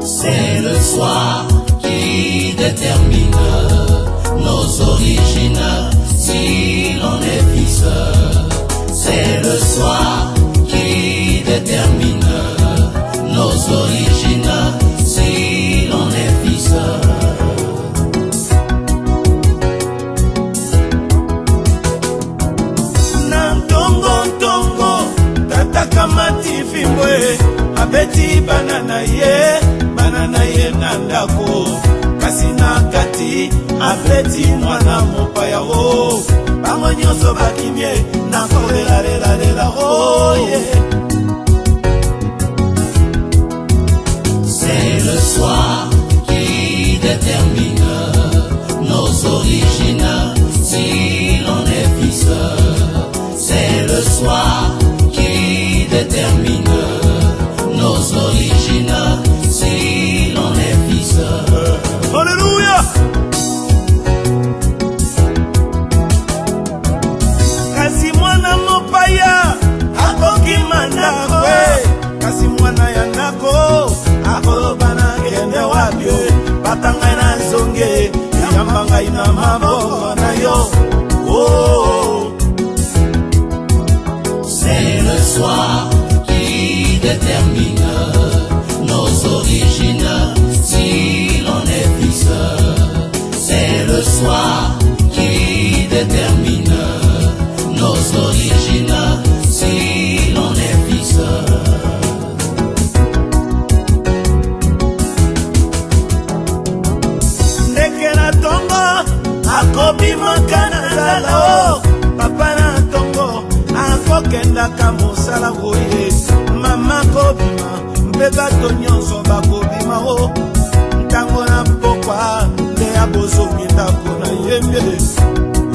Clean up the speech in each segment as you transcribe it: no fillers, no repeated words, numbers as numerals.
C'est le soir qui détermine nos origines, si l'on est fils. C'est le soir qui détermine nos origines, si l'on est fils. Nantongo, tata kamati fimwe, abeti banana ye nandako. Kasi na kati, abeti mwana mopaya o. Bango nyonso bakimye, nakolela lela oh yeah. C'est le soir qui détermine nos origines, si l'on est fils. C'est le soir qui détermine nos origines, si l'on est fils. Alléluia. Kasi mwana mopaya akoki mandakwe, kasi mwana ya ndako akobana kende wabio, batanga na zonge yambanga ina maboko na yo. Oh, c'est le soir qui détermine nos origines, si l'on est fils. C'est le soir qui détermine nos origines, si l'on est fils. ndeke na tongo akobimaka na nzala o, papa na tongo akokendaka mosala boye, mama kobima mpe bato nyonso bakobima o. Ntango na pokwa nde abozongi ndako na yembe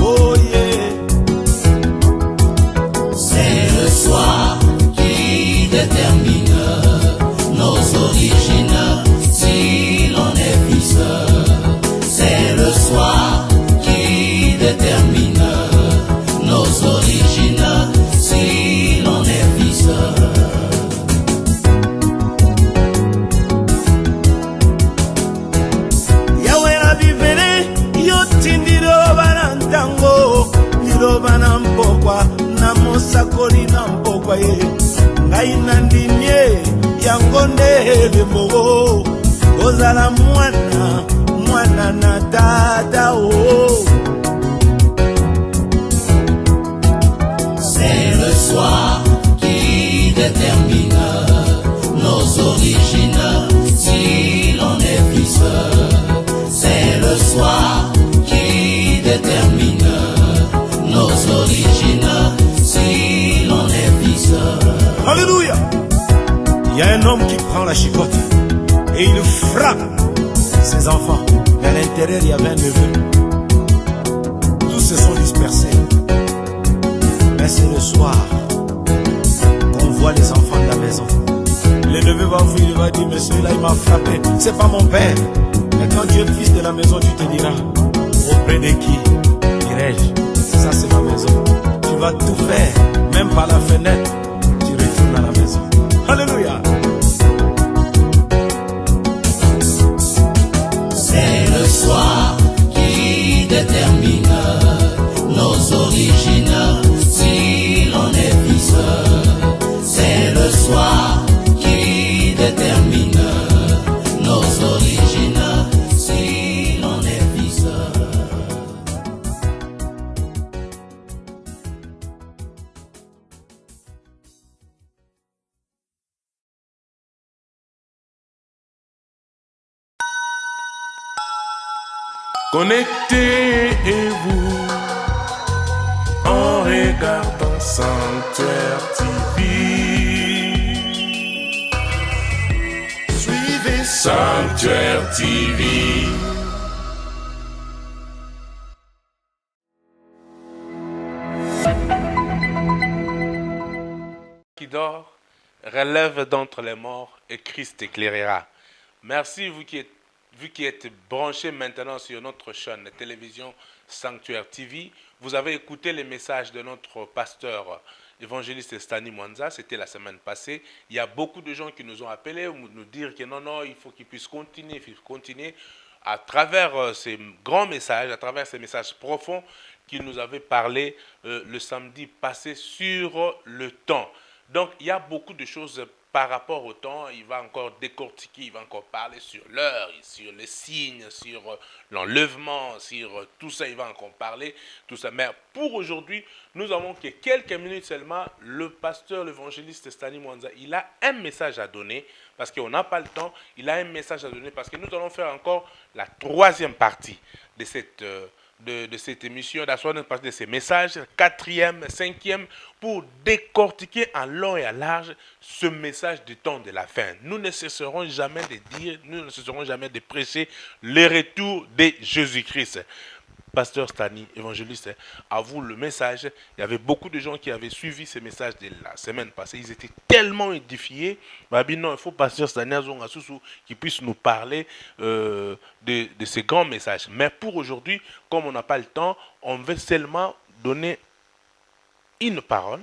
oye. C'est le soir qui détermine nos origines, si l'on est fils. C'est le soir qui détermine nos origines, si l'on est fils. Yawe na bibele yotindi liloba na ntango, liloba na mpokwa na mosakoli na mpokwa ye. Ngai na ndimie yango nde elembo, kozala mwana na tata o. C'est le soir qui détermine nos origines, si l'on est fils. C'est le soir qui détermine nos origines, si l'on est fils. Alléluia. Il y a un homme qui prend la chicotte et il frappe ses enfants. Mais à l'intérieur, il y avait un neveu. Tous se sont dispersés. Mais c'est le soir qu'on voit les enfants de la maison. Le neveu va ouvrir, il va dire, mais celui-là, il m'a frappé. C'est pas mon père. Mais quand tu es fils de la maison, tu te diras, auprès de qui irai-je? Ça, c'est ma maison. Tu vas tout faire, même par la fenêtre. Tu retournes à la maison. Alléluia. C'est le soir qui détermine nos origines, si l'on est fils. C'est le soir qui détermine nos origines, si l'on est fils. Connectez-vous en regardant Sanctuaire TV. Suivez Sanctuaire TV. Qui dort, relève d'entre les morts et Christ éclairera. Merci, vous qui êtes branchés maintenant sur notre chaîne de télévision Sanctuaire TV. Vous avez écouté les messages de notre pasteur évangéliste Stani Mwanza, c'était la semaine passée. Il y a beaucoup de gens qui nous ont appelés, nous dire que non, il faut qu'ils puissent continuer à travers ces grands messages, à travers ces messages profonds qu'il nous avait parlé le samedi passé sur le temps. Donc, il y a beaucoup de choses par rapport au temps. Il va encore décortiquer, il va encore parler sur l'heure, sur les signes, sur l'enlèvement, sur tout ça, il va encore parler, tout ça. Mais pour aujourd'hui, nous avons que quelques minutes seulement. Le pasteur, l'évangéliste Stani Mwanza, il a un message à donner, parce qu'on n'a pas le temps. Il a un message à donner, parce que nous allons faire encore la troisième partie de cette émission, de ces messages, quatrième, cinquième, pour décortiquer en long et en large ce message du temps de la fin. Nous ne cesserons jamais de dire, nous ne cesserons jamais de prêcher le retour de Jésus-Christ. Pasteur Stani, évangéliste, à vous le message. Il y avait beaucoup de gens qui avaient suivi ces messages de la semaine passée. Ils étaient tellement édifiés. Non, il faut Pasteur Stani qui puisse nous parler de ces grands messages. Mais pour aujourd'hui, comme on n'a pas le temps, on veut seulement donner une parole.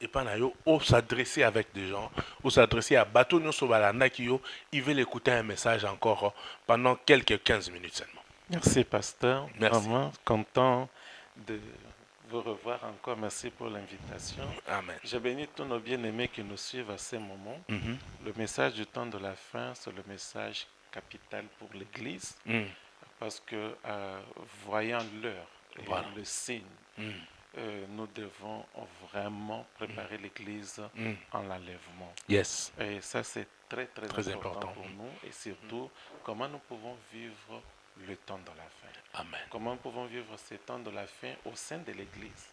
Et puis, on s'adresser avec des gens, on s'adresser à Bato Nyosobalanda qui ils veulent écouter un message encore pendant quelques 15 minutes seulement. Merci, pasteur. Merci. Vraiment content de vous revoir encore. Merci pour l'invitation. Amen. Je bénis tous nos bien-aimés qui nous suivent à ces moments. Le message du temps de la fin, c'est le message capital pour l'Église. Parce que, voyant l'heure et Voilà. le signe, nous devons vraiment préparer l'Église en l'enlèvement. Yes. Et ça, c'est très, très, Très important important. pour nous. Et surtout, comment nous pouvons vivre le temps de la fin. Amen. Comment nous pouvons vivre ce temps de la fin au sein de l'Église,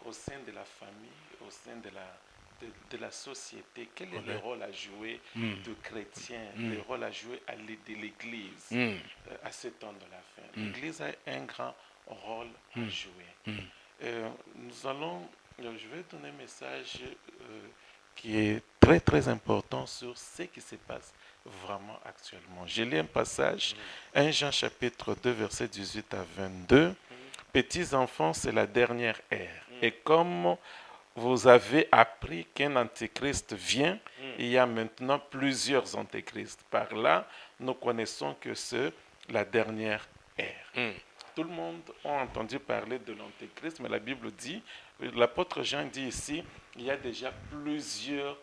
au sein de la famille, au sein de la société. Quel est le rôle à jouer de chrétien, le rôle à jouer de l'Église à ce temps de la fin. L'Église a un grand rôle à jouer. Je vais donner un message qui est très très important sur ce qui se passe vraiment actuellement. J'ai lu un passage, 1 Jean chapitre 2, verset 18 à 22. Petits enfants, c'est la dernière ère. Et comme vous avez appris qu'un antéchrist vient, il y a maintenant plusieurs antéchrists. Par là, nous connaissons que c'est la dernière ère. Tout le monde a entendu parler de l'antéchrist, mais la Bible dit, l'apôtre Jean dit ici, il y a déjà plusieurs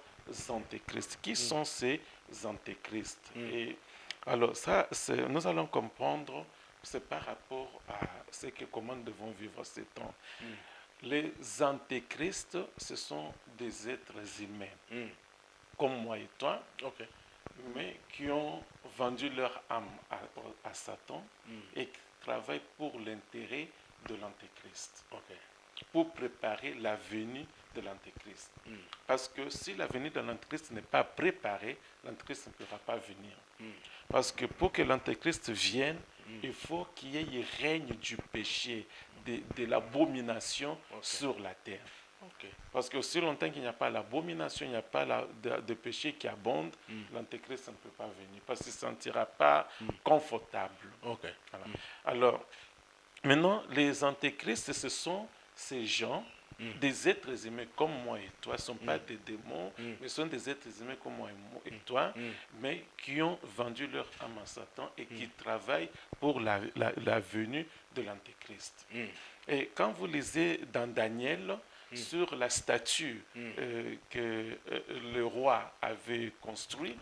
antéchrists. Qui sont ces antéchrists? Et alors ça, nous allons comprendre, c'est par rapport à comment nous devons vivre ces temps. Les antéchrists, ce sont des êtres humains, comme moi et toi, mais qui ont vendu leur âme à Satan et qui travaillent pour l'intérêt de l'antéchrist, pour préparer la venue de l'antéchrist. Parce que si la venue de l'antéchrist n'est pas préparée, l'antéchrist ne pourra pas venir. Parce que pour que l'antéchrist vienne, il faut qu'il y ait le règne du péché, de l'abomination sur la terre. Parce que aussi longtemps qu'il n'y a pas l'abomination, il n'y a pas de péché qui abonde, l'antéchrist ne peut pas venir, parce qu'il ne se sentira pas confortable. Voilà. Alors, maintenant, les antéchrists, ce sont ces gens, des êtres humains comme moi et toi, ne sont pas des démons, mais sont des êtres humains comme moi et toi, mais qui ont vendu leur âme à Satan et qui travaillent pour la venue de l'antéchrist. Et quand vous lisez dans Daniel, sur la statue que le roi avait construite,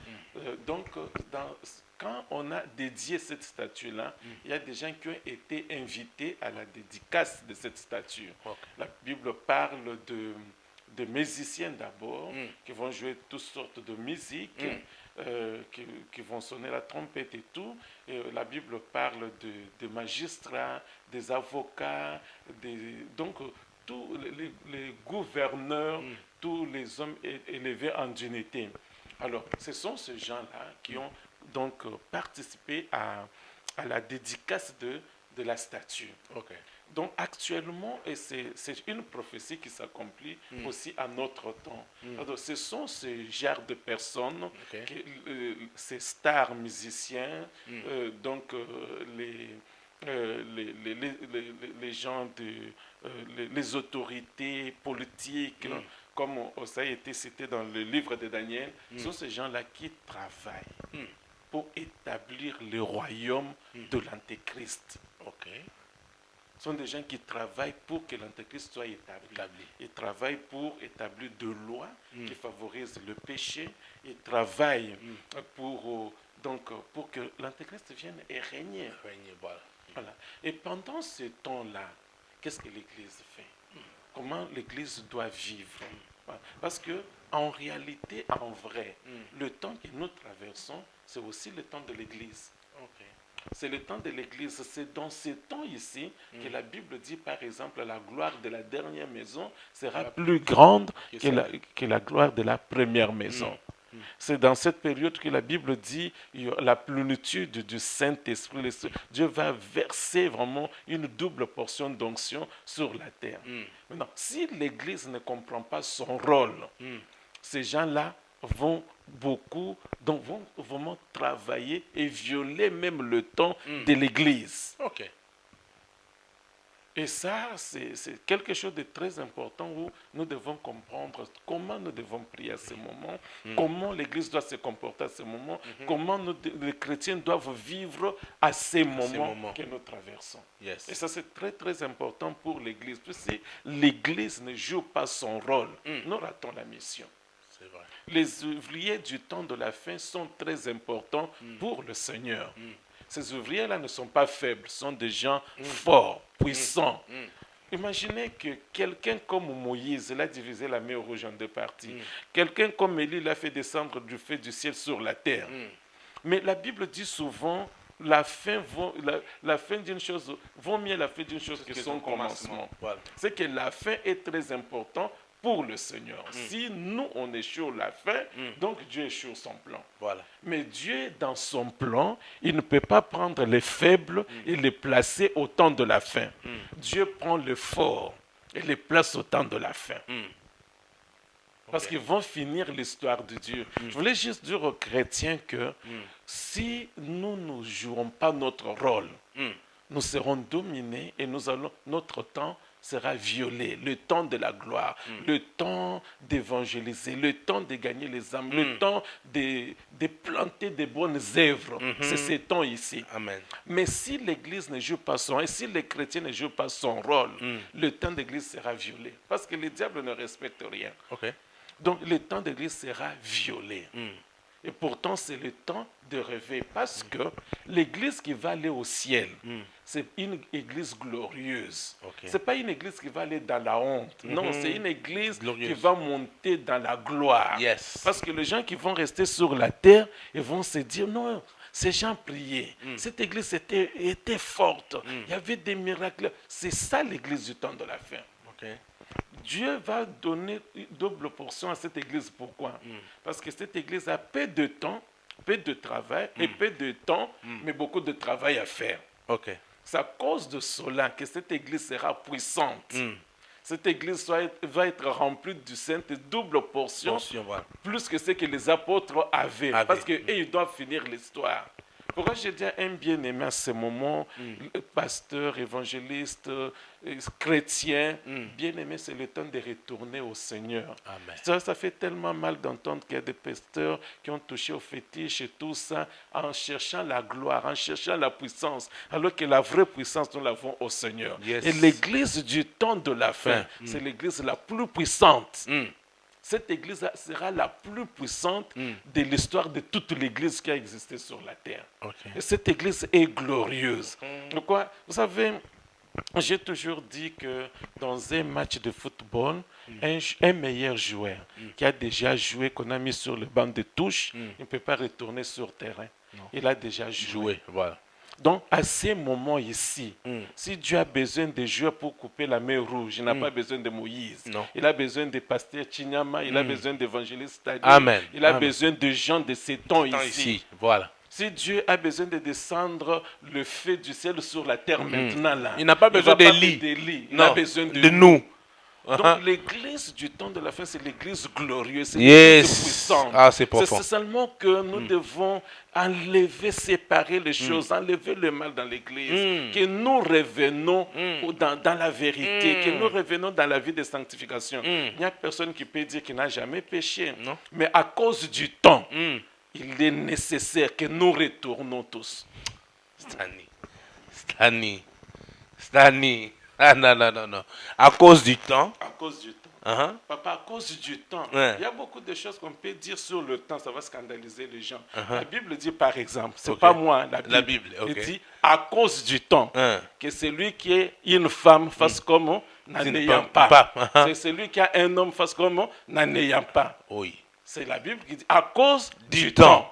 quand on a dédié cette statue-là, il y a des gens qui ont été invités à la dédicace de cette statue. La Bible parle de musiciens d'abord, qui vont jouer toutes sortes de musique, qui vont sonner la trompette et tout. Et la Bible parle de magistrats, des avocats, donc tous les gouverneurs, tous les hommes élevés en dignité. Alors, ce sont ces gens-là qui ont donc participé à la dédicace de la statue. Donc actuellement, et c'est une prophétie qui s'accomplit aussi à notre temps. Alors, ce sont ce genre de personnes, ces stars musiciens, donc les gens, les autorités politiques, comme ça a été cité dans le livre de Daniel, sont ces gens-là qui travaillent pour établir le royaume de l'Antéchrist. Ok. Ce sont des gens qui travaillent pour que l'Antéchrist soit établi. Ils travaillent pour établir des lois qui favorisent le péché. Ils travaillent pour que l'Antéchrist vienne et régner. Voilà. Et pendant ce temps-là, qu'est-ce que l'Église fait? Comment l'Église doit vivre? Parce que en réalité, en vrai, le temps que nous traversons, c'est aussi le temps de l'Église. Ok. C'est le temps de l'Église. C'est dans ce temps ici que la Bible dit, par exemple, la gloire de la dernière maison sera plus grande que la gloire de la première maison. C'est dans cette période que la Bible dit la plénitude du Saint-Esprit. Dieu va verser vraiment une double portion d'onction sur la terre. Maintenant, si l'Église ne comprend pas son rôle, ces gens-là vont vraiment travailler et violer même le temps de l'Église. Ok. Et ça, c'est quelque chose de très important où nous devons comprendre comment nous devons prier à ce moment, comment l'Église doit se comporter à ce moment, comment les chrétiens doivent vivre à ces moments que nous traversons. Yes. Et ça, c'est très, très important pour l'Église. Parce que si l'Église ne joue pas son rôle, nous ratons la mission. C'est vrai. Les ouvriers du temps de la fin sont très importants pour le Seigneur. Ces ouvriers-là ne sont pas faibles, sont des gens forts, puissants. Imaginez que quelqu'un comme Moïse, il a divisé la mer Rouge en deux parties. Quelqu'un comme Élie l'a fait descendre du feu du ciel sur la terre. Mais la Bible dit souvent, la fin d'une chose, vaut mieux la fin d'une chose que son commencement. Voilà. C'est que la fin est très importante pour le Seigneur. Si nous, on échoue la fin, donc Dieu échoue son plan. Voilà. Mais Dieu, dans son plan, il ne peut pas prendre les faibles et les placer au temps de la fin. Dieu prend les forts et les place au temps de la fin. Parce qu'ils vont finir l'histoire de Dieu. Je voulais juste dire aux chrétiens que si nous ne jouons pas notre rôle, nous serons dominés et notre temps sera violé, le temps de la gloire, le temps d'évangéliser, le temps de gagner les âmes, le temps de planter des bonnes œuvres. C'est ce temps ici. Amen. Mais si l'Église ne joue pas son rôle, et si les chrétiens ne jouent pas son rôle, le temps d'Église sera violé. Parce que le diable ne respecte rien. Ok. Donc le temps d'Église sera violé. Et pourtant, c'est le temps de réveil. Parce que l'Église qui va aller au ciel, c'est une Église glorieuse. Okay. Ce n'est pas une Église qui va aller dans la honte. Non, c'est une Église Glorieuse. qui va monter dans la gloire. Yes. Parce que les gens qui vont rester sur la terre, ils vont se dire, non, ces gens priaient. Cette Église était forte. Il y avait des miracles. C'est ça l'Église du temps de la fin. Okay. Dieu va donner une double portion à cette église. Pourquoi? Parce que cette église a peu de temps, peu de travail et peu de temps, mais beaucoup de travail à faire. Ok. C'est à cause de cela que cette église sera puissante. Cette église va être remplie du Saint, double portion, Voilà. plus que ce que les apôtres avaient. Parce qu'eux, ils doivent finir l'histoire. Pourquoi j'ai dit à un bien-aimé à ce moment, pasteur, évangéliste, chrétien, bien-aimé, c'est le temps de retourner au Seigneur. Amen. Ça fait tellement mal d'entendre qu'il y a des pasteurs qui ont touché au fétiche et tout ça, en cherchant la gloire, en cherchant la puissance, alors que la vraie puissance, nous l'avons au Seigneur. Yes. Et l'église du temps de la fin, c'est l'église la plus puissante. Cette église sera la plus puissante de l'histoire de toute l'église qui a existé sur la terre. Okay. Et cette église est glorieuse. Pourquoi? Vous savez, j'ai toujours dit que dans un match de football, un meilleur joueur qui a déjà joué, qu'on a mis sur le banc de touche, il ne peut pas retourner sur le terrain. Non. Il a déjà joué. Voilà. Donc, à ces moments ici, si Dieu a besoin de joueurs pour couper la mer Rouge, il n'a pas besoin de Moïse. Non. Il a besoin de pasteur Chinyama, il a besoin d'évangélistes Tadi. Amen. Il a Amen. besoin de gens de ces temps ici. Voilà. Si Dieu a besoin de descendre le feu du ciel sur la terre maintenant, là, il n'a pas besoin d'Élie. Il a besoin de nous. Donc l'église du temps de la fin, c'est l'église glorieuse, c'est Yes. l'église puissante. Ah, c'est profond. C'est seulement que nous devons enlever, séparer les choses, enlever le mal dans l'église, que nous revenons dans la vérité, que nous revenons dans la vie de sanctification. Il n'y a personne qui peut dire qu'il n'a jamais péché. Non. Mais à cause du temps, il est nécessaire que nous retournons tous. Stanley. Ah non. À cause du temps. À cause du temps. Uh-huh. Papa, à cause du temps, Ouais. il y a beaucoup de choses qu'on peut dire sur le temps, ça va scandaliser les gens. La Bible dit par exemple, c'est Ok. pas moi, La Bible, ok. Elle dit à cause du temps, Hein. que celui qui est une femme fasse comme n'en ayant pas. C'est celui qui a un homme fasse comme n'en ayant pas. Oui. C'est la Bible qui dit à cause Du du temps. temps.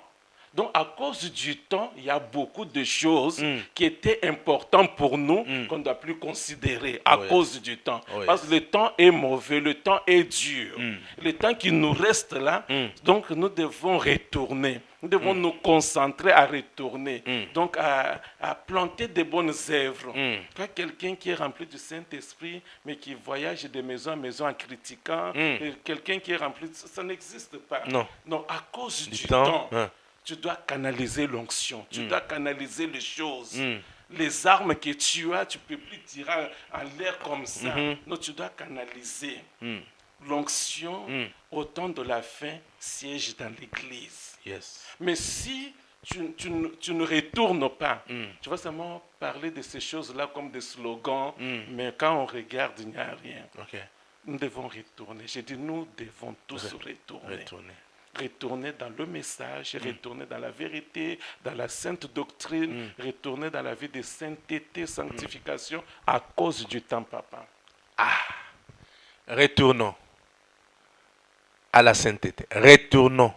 Donc, à cause du temps, il y a beaucoup de choses qui étaient importantes pour nous qu'on ne doit plus considérer à Oh, yes. cause du temps. Oh, Parce yes. que le temps est mauvais, le temps est dur. Le temps qui nous reste là, donc nous devons retourner. Nous devons nous concentrer à retourner. Donc, à planter des bonnes œuvres. Quand quelqu'un qui est rempli du Saint-Esprit, mais qui voyage de maison en maison en critiquant, quelqu'un qui est rempli, ça n'existe pas. Non. Non, à cause du temps, temps, hein. tu dois canaliser l'onction, tu dois canaliser les choses. Les armes que tu as, tu ne peux plus tirer en l'air comme ça. Non, tu dois canaliser. L'onction, au temps de la fin, siège dans l'église. Yes. Mais si tu ne retournes pas, tu vas seulement parler de ces choses-là comme des slogans, mais quand on regarde, il n'y a rien. Ok. Nous devons retourner. J'ai dit, nous devons tous retourner. Retourner dans le message, retourner dans la vérité, dans la sainte doctrine, retourner dans la vie de sainteté, sanctification, à cause du temps, papa. Retournons à la sainteté. Retournons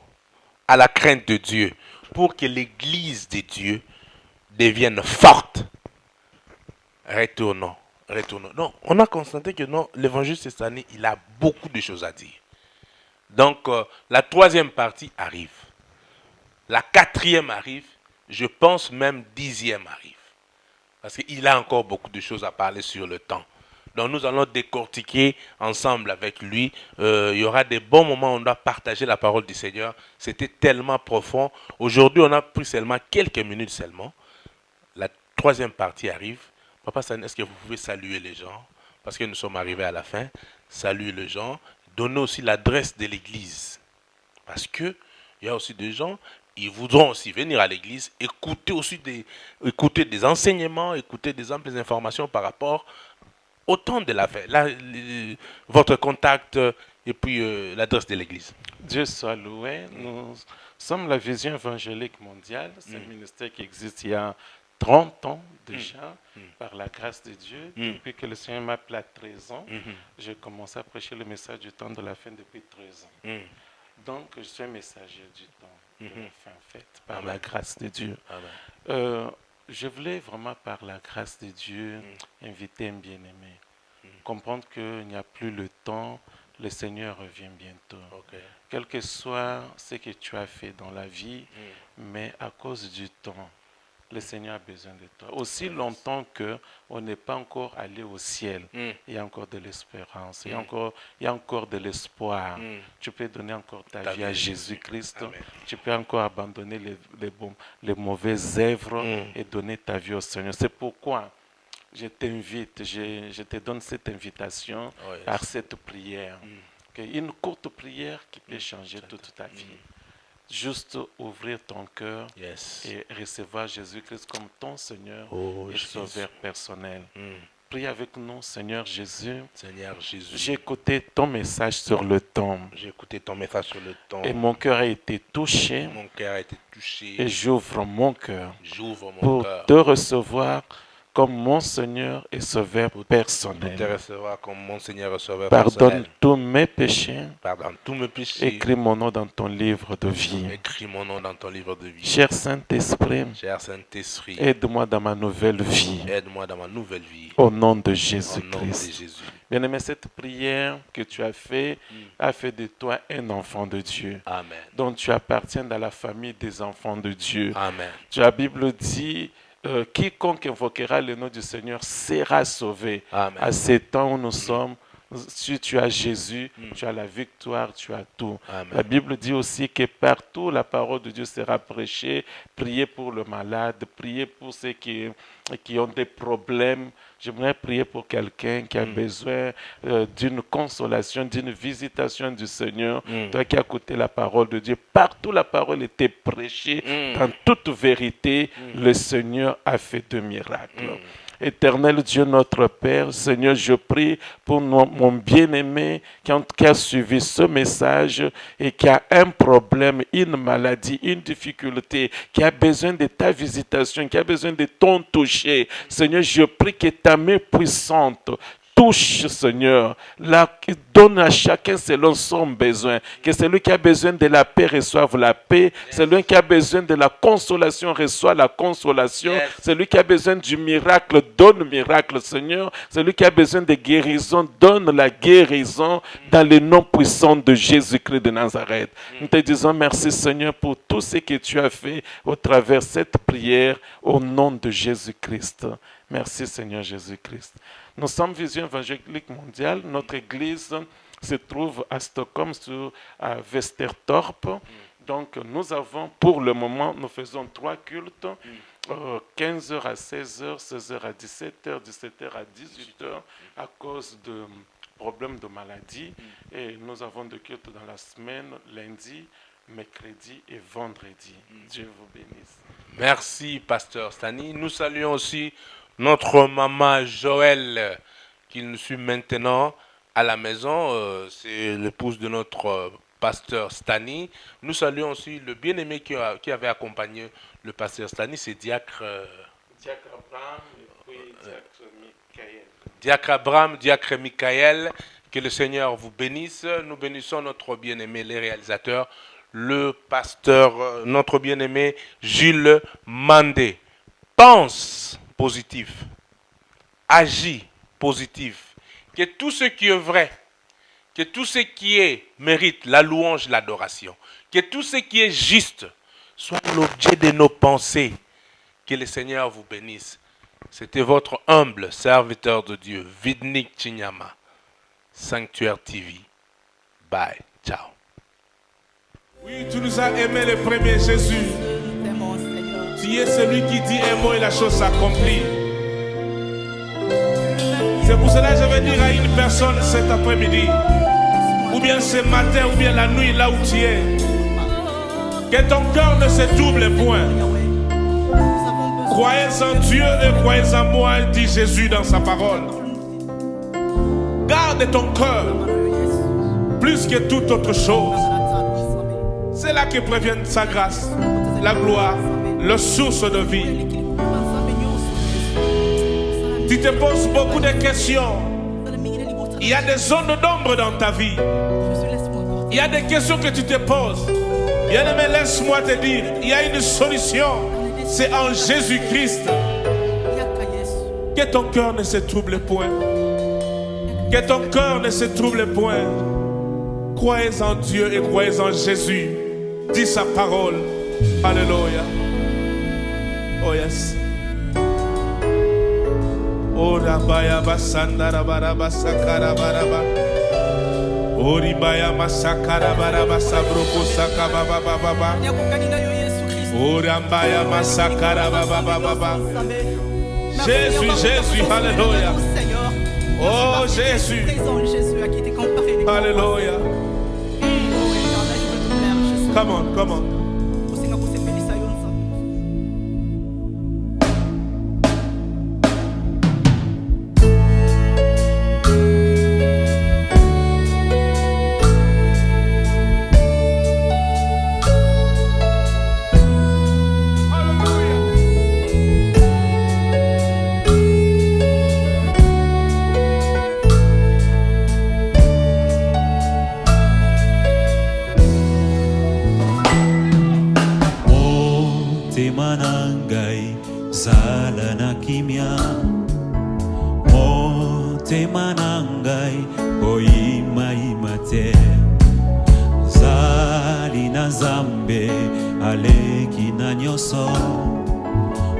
à la crainte de Dieu pour que l'église de Dieu devienne forte. Retournons. Non, on a constaté que non, l'évangile cette année, il a beaucoup de choses à dire. Donc, la troisième partie arrive. La quatrième arrive. Je pense même 10e arrive. Parce qu'il a encore beaucoup de choses à parler sur le temps. Donc, nous allons décortiquer ensemble avec lui. Il y aura des bons moments où on doit partager la parole du Seigneur. C'était tellement profond. Aujourd'hui, on a pris seulement quelques minutes seulement. La troisième partie arrive. Papa San, est-ce que vous pouvez saluer les gens? Parce que nous sommes arrivés à la fin. Saluer les gens. Donner aussi l'adresse de l'église. Parce qu'il y a aussi des gens, ils voudront aussi venir à l'église, écouter des enseignements, écouter des amples informations par rapport au temps de la fin. Là, votre contact et puis l'adresse de l'église. Dieu soit loué. Nous sommes la Vision évangélique mondiale. C'est un ministère qui existe il y a 30 ans déjà, par la grâce de Dieu. Depuis que le Seigneur m'a appelé à 13 ans, j'ai commencé à prêcher le message du temps de la fin depuis 13 ans. Donc, je suis un messager du temps de la fin faite par la grâce de Dieu. Je voulais vraiment, par la grâce de Dieu, inviter un bien-aimé. Comprendre qu'il n'y a plus le temps, le Seigneur revient bientôt. Okay. Quel que soit ce que tu as fait dans la vie, mais à cause du temps, le Seigneur a besoin de toi. Aussi longtemps qu'on n'est pas encore allé au ciel, il y a encore de l'espérance, il y a encore de l'espoir. Tu peux donner encore ta vie à Jésus-Christ. Tu peux encore abandonner les mauvaises œuvres et donner ta vie au Seigneur. C'est pourquoi je t'invite, je te donne cette invitation par cette prière. Une courte prière qui peut changer toute ta vie. Juste ouvrir ton cœur et recevoir Jésus-Christ comme ton Seigneur et Sauveur personnel. Prie avec nous, Seigneur Jésus. Seigneur Jésus. J'ai écouté ton message sur le temps. J'ai écouté ton message sur le temps. Et mon cœur a été touché. Mon cœur a été touché. Et j'ouvre mon cœur. J'ouvre mon pour cœur. te recevoir comme mon Seigneur et Sauveur personnel. Te recevoir comme mon Seigneur et Sauveur Pardonne personnel. tous mes péchés. Pardonne tous mes péchés. Écris mon nom dans ton livre de vie. Écris mon nom dans ton livre de vie. Cher Saint-Esprit, Cher Saint-Esprit, aide-moi dans ma nouvelle vie. aide-moi dans ma nouvelle vie. Au nom de Au nom de Jésus-Christ. Jésus. Bien-aimé, cette prière que tu as fait a fait de toi un enfant de Dieu. Amen. Donc tu appartiens dans la famille des enfants de Dieu. Amen. La Bible dit, quiconque invoquera le nom du Seigneur sera sauvé. Amen. À ces temps où nous sommes Si tu as Jésus, tu as la victoire, tu as tout. Amen. La Bible dit aussi que partout la parole de Dieu sera prêchée. Priez pour le malade, priez pour ceux qui ont des problèmes. J'aimerais prier pour quelqu'un qui a besoin d'une consolation, d'une visitation du Seigneur. Toi qui as écouté la parole de Dieu, partout la parole était prêchée, dans toute vérité, le Seigneur a fait de miracles. Éternel Dieu notre Père, Seigneur, je prie pour mon bien-aimé qui a suivi ce message et qui a un problème, une maladie, une difficulté, qui a besoin de ta visitation, qui a besoin de ton toucher. Seigneur, je prie que ta main puissante touche, Seigneur, donne à chacun selon son besoin. Que celui qui a besoin de la paix reçoive la paix. Celui qui a besoin de la consolation reçoit la consolation. Celui qui a besoin du miracle donne le miracle, Seigneur. Celui qui a besoin de guérison donne la guérison dans le nom puissant de Jésus-Christ de Nazareth. Nous te disons merci, Seigneur, pour tout ce que tu as fait au travers de cette prière au nom de Jésus-Christ. Merci, Seigneur Jésus-Christ. Nous sommes Vision Évangélique Mondiale. Notre église se trouve à Stockholm, à Västertorp. Donc, nous avons, pour le moment, nous faisons 3 cultes. 15h à 16h, 16h à 17h, 17h à 18h, à cause de problèmes de maladie. Et nous avons des cultes dans la semaine, lundi, mercredi et vendredi. Dieu vous bénisse. Merci, Pasteur Stani. Nous saluons aussi notre maman Joël, qui nous suit maintenant à la maison. C'est l'épouse de notre pasteur Stani. Nous saluons aussi le bien-aimé qui avait accompagné le pasteur Stani, c'est Diacre Abraham et puis Diacre Michael. Diacre Abraham, Diacre Michael. Que le Seigneur vous bénisse. Nous bénissons notre bien-aimé, les réalisateurs, le pasteur, notre bien-aimé Jules Mandé. Pense positif, agis positif, que tout ce qui est vrai, que tout ce qui est mérite la louange, l'adoration, que tout ce qui est juste soit l'objet de nos pensées. Que le Seigneur vous bénisse. C'était votre humble serviteur de Dieu, Vidnik Chinyama, Sanctuaire TV. Bye, ciao. Oui, tu nous as aimé le premier Jésus. Tu es celui qui dit un mot et la chose s'accomplit. C'est pour cela que je vais dire à une personne cet après-midi, ou bien ce matin, ou bien la nuit, là où tu es, que ton cœur ne se double point. Croyez en Dieu et croyez en moi, dit Jésus dans sa parole. Garde ton cœur plus que toute autre chose. C'est là que prévient sa grâce, la gloire, la source de vie. Tu te poses beaucoup de questions. Il y a des zones d'ombre dans ta vie. Il y a des questions que tu te poses. Bien-aimé, laisse-moi te dire, il y a une solution. C'est en Jésus-Christ. Que ton cœur ne se trouble point. Que ton cœur ne se trouble point. Croyez en Dieu et croyez en Jésus. Dis sa parole. Alléluia. Oh yes. Ora baya basandara baraba sakara baraba. Ori baya masakara baraba sabroko sakaba baba baba. Ora baya masakara baba baba. Jésus, Jésus, alléluia. Oh Jésus. Alléluia. Come on, come on.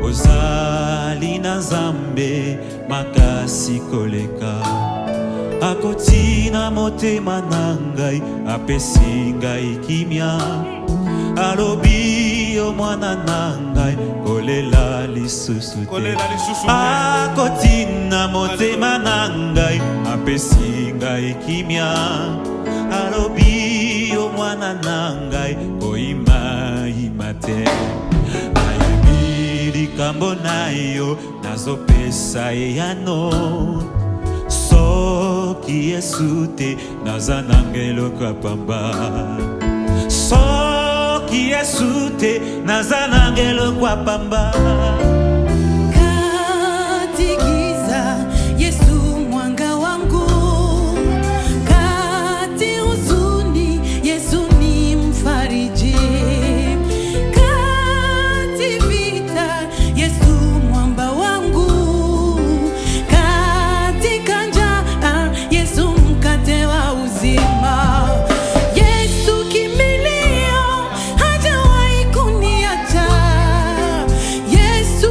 Ozali na Nzambe makasi koleka akotina motema na ngai apesi ngai kimia alobi yo mwana na ngai kolela lisusu te akotina motema na ngai apesi ngai kimia alobi yo mwana na ngai koyimayima te nayebi likambo na yo nazopesa ye yano soki Yesu te naza na ngelo kwa pamba soki Yesu te naza na ngelo kwa pamba katigiza Yesu mwanga wangu kati huzuni Yesu ni mfariji kati vita Yesu mwamba wangu katika njaa Yesu mkate wa uzima Yesu kimbilio hajawahi kuniacha Yesu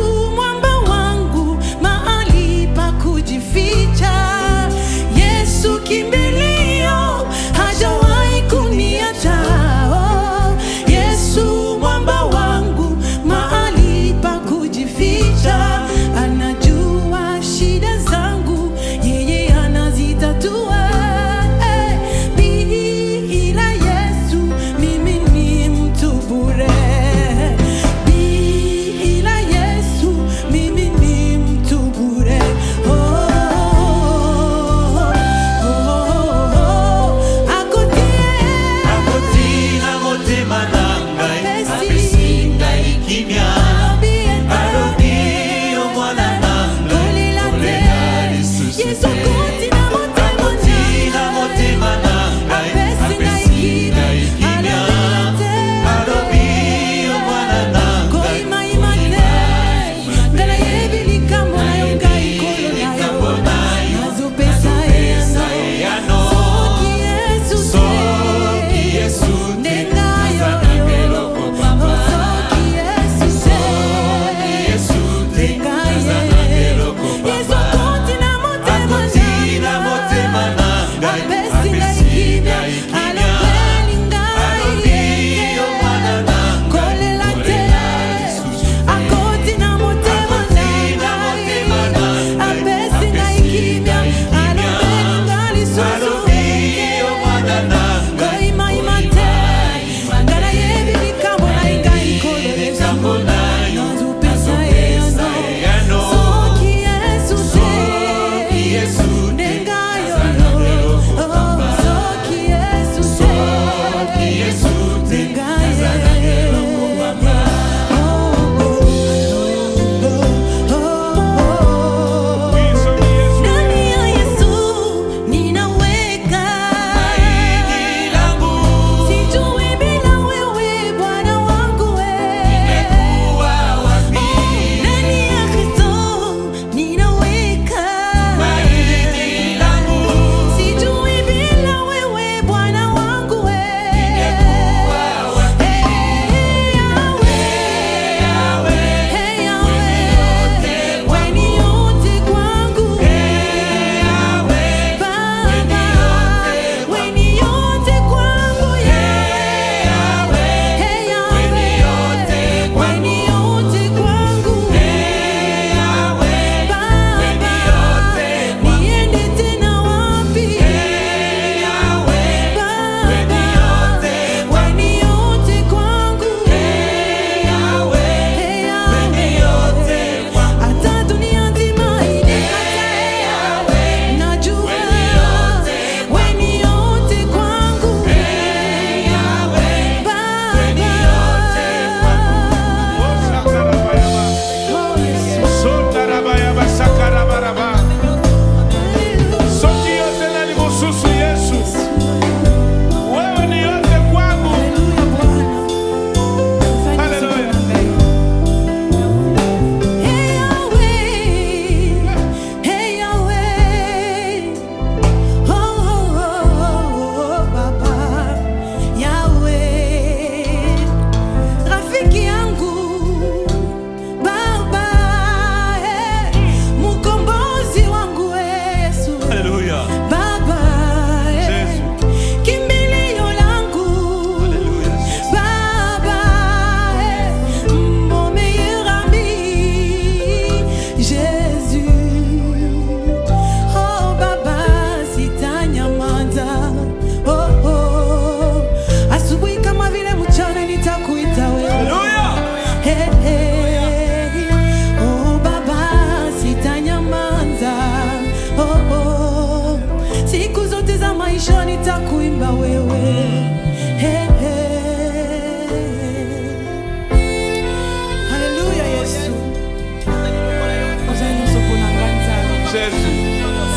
Jésus.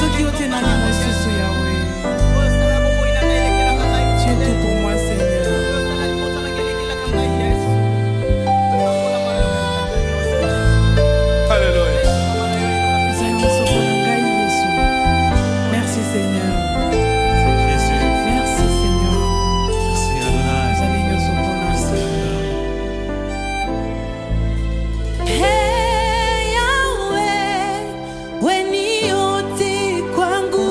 soki yo te nani mosusu yawe tu es tout pour moi Seigneur Alléluia. ozali nyonso mpona ngai Yesu merci Seigneur Jésus. merci Seigneur Merci Adonai. ozali nyonso mpona Seigneur Hey Yahweh, weni yote kwangu.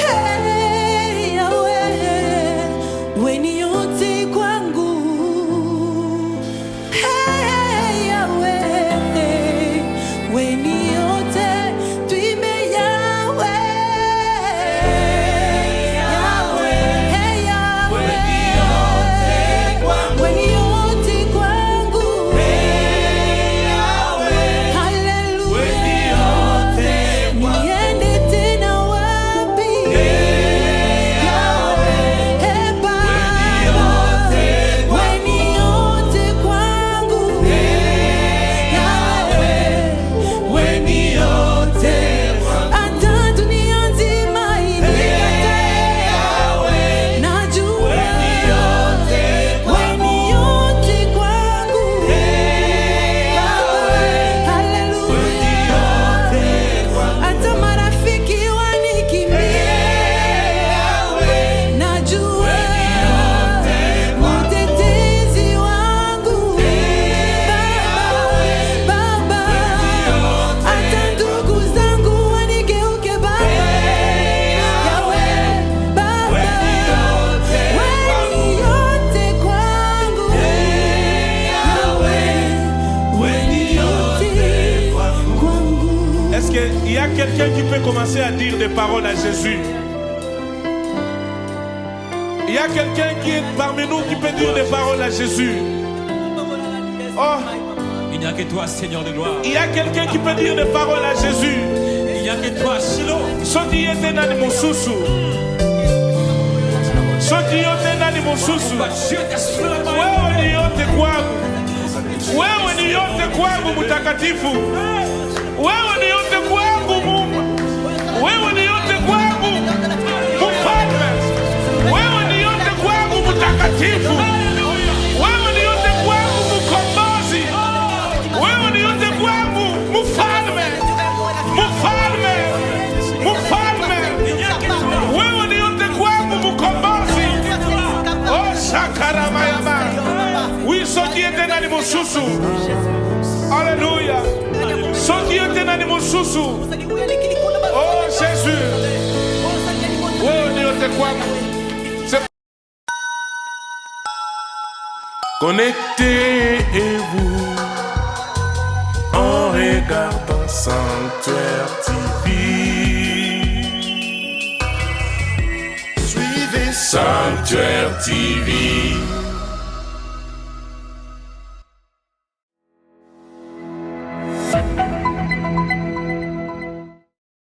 Hey Yahweh, weni yote kwangu. Hey Yahweh, weni yote tuime Yahweh. Yahweh, hey Yahweh, weni yote kwangu. Hallelujah. Niende tena wapi? Hey Baba, weni yote kwangu. Hata dunia nzima inikatae, najua weni yote kwangu. Hallelujah. Hata marafiki wanikimbie, najua mtetezi wangu. Baba, hata ndugu zangu wanigeuke Baba. Yahweh, Baba, weni yote kwangu. Yahweh, weni yote kwangu. Est-ce qu'il y a quelqu'un qui peut commencer à dire des paroles à Jésus? Il y a quelqu'un qui est parmi nous qui peut dire des paroles à Jésus. Oh, Il n'y a que toi, Seigneur de gloire. il y a quelqu'un qui peut dire des paroles à Jésus. Il n'y a que toi, Shiloh. Soki yote nani mususu. Soki yote nani mususu. Dieu t'exclame. Wewe ni yote kwangu. Wewe ni yote kwangu mtakatifu. Wewe ni yote kwangu Mungu. Wewe ni yote kwangu mfalme. Wewe ni yote kwangu mtakatifu. Wewe ni yote kwangu mkombozi. Wewe ni yote kwangu mfalme. Mfalme. Mfalme. Wewe ni yote kwangu mkombozi. Oh shakaramayama. Oui, soki ete nani mususu. Alléluia. Soki ete nani mususu. Oh Jésus. Wewe ni yote kwangu. Connectez-vous en regardant Sanctuaire TV. Suivez Sanctuaire TV.